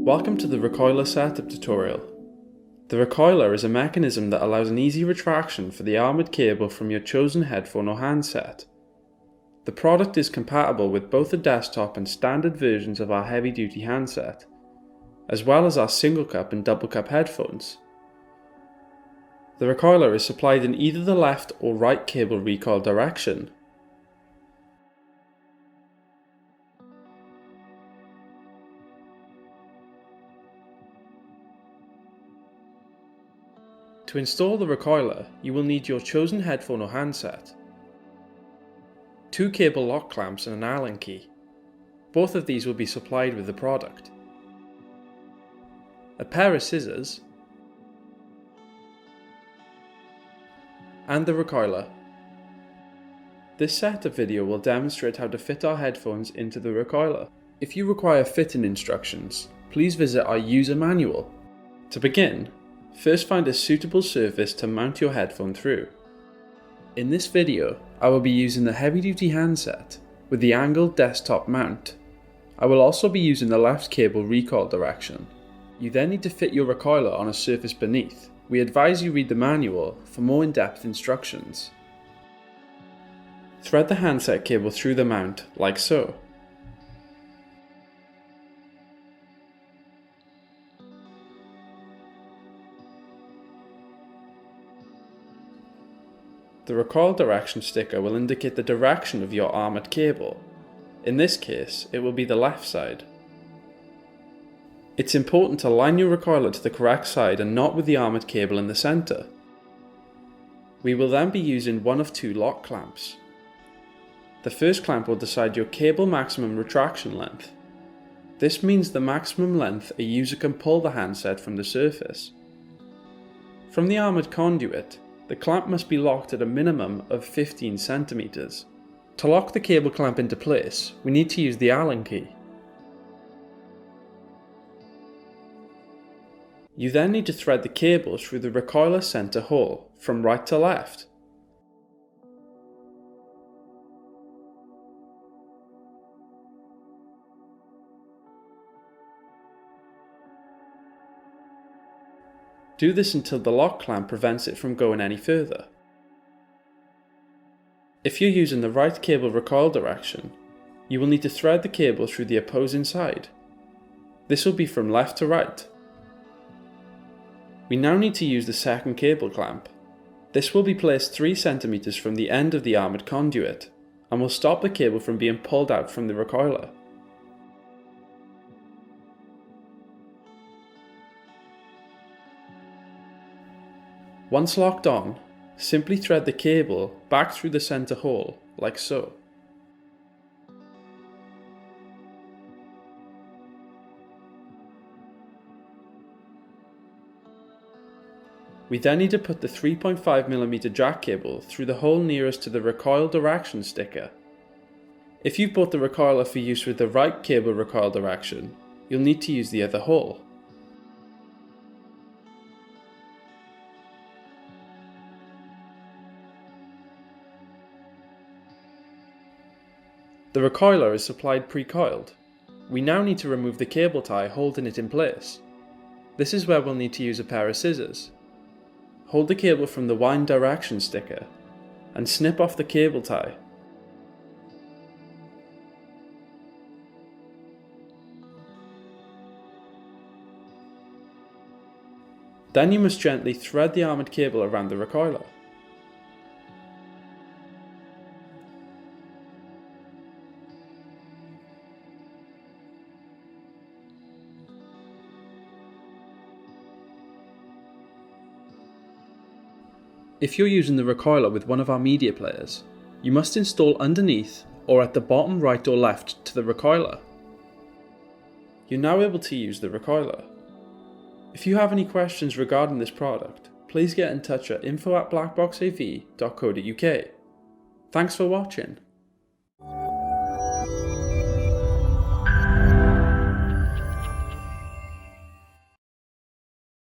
Welcome to the Recoiler setup tutorial. The recoiler is a mechanism that allows an easy retraction for the armoured cable from your chosen headphone or handset. The product is compatible with both the desktop and standard versions of our heavy-duty handset, as well as our single-cup and double-cup headphones. The recoiler is supplied in either the left or right cable recoil direction. To install the recoiler, you will need your chosen headphone or handset, 2 cable lock clamps and an Allen key. Both of these will be supplied with the product. A pair of scissors, and the recoiler. This setup video will demonstrate how to fit our headphones into the recoiler. If you require fitting instructions, please visit our user manual. To begin, first find a suitable surface to mount your headphone through. In this video, I will be using the heavy-duty handset with the angled desktop mount. I will also be using the left cable recoil direction. You then need to fit your recoiler on a surface beneath. We advise you read the manual for more in-depth instructions. Thread the handset cable through the mount, like so. The recoil direction sticker will indicate the direction of your armoured cable. In this case, it will be the left side. It's important to line your recoiler to the correct side and not with the armoured cable in the centre. We will then be using one of 2 lock clamps. The first clamp will decide your cable maximum retraction length. This means the maximum length a user can pull the handset from the surface. From the armoured conduit, the clamp must be locked at a minimum of 15 centimeters. To lock the cable clamp into place, we need to use the Allen key. You then need to thread the cable through the recoiler center hole, from right to left. Do this until the lock clamp prevents it from going any further. If you're using the right cable recoil direction, you will need to thread the cable through the opposing side. This will be from left to right. We now need to use the second cable clamp. This will be placed 3 centimeters from the end of the armoured conduit and will stop the cable from being pulled out from the recoiler. Once locked on, simply thread the cable back through the center hole, like so. We then need to put the 3.5mm jack cable through the hole nearest to the recoil direction sticker. If you've bought the recoiler for use with the right cable recoil direction, you'll need to use the other hole. The recoiler is supplied pre-coiled. We now need to remove the cable tie holding it in place. This is where we'll need to use a pair of scissors. Hold the cable from the wind direction sticker and snip off the cable tie. Then you must gently thread the armoured cable around the recoiler. If you're using the recoiler with one of our media players, you must install underneath or at the bottom right or left to the recoiler. You're now able to use the recoiler. If you have any questions regarding this product, please get in touch at info@blackbox-av.co.uk. Thanks for watching.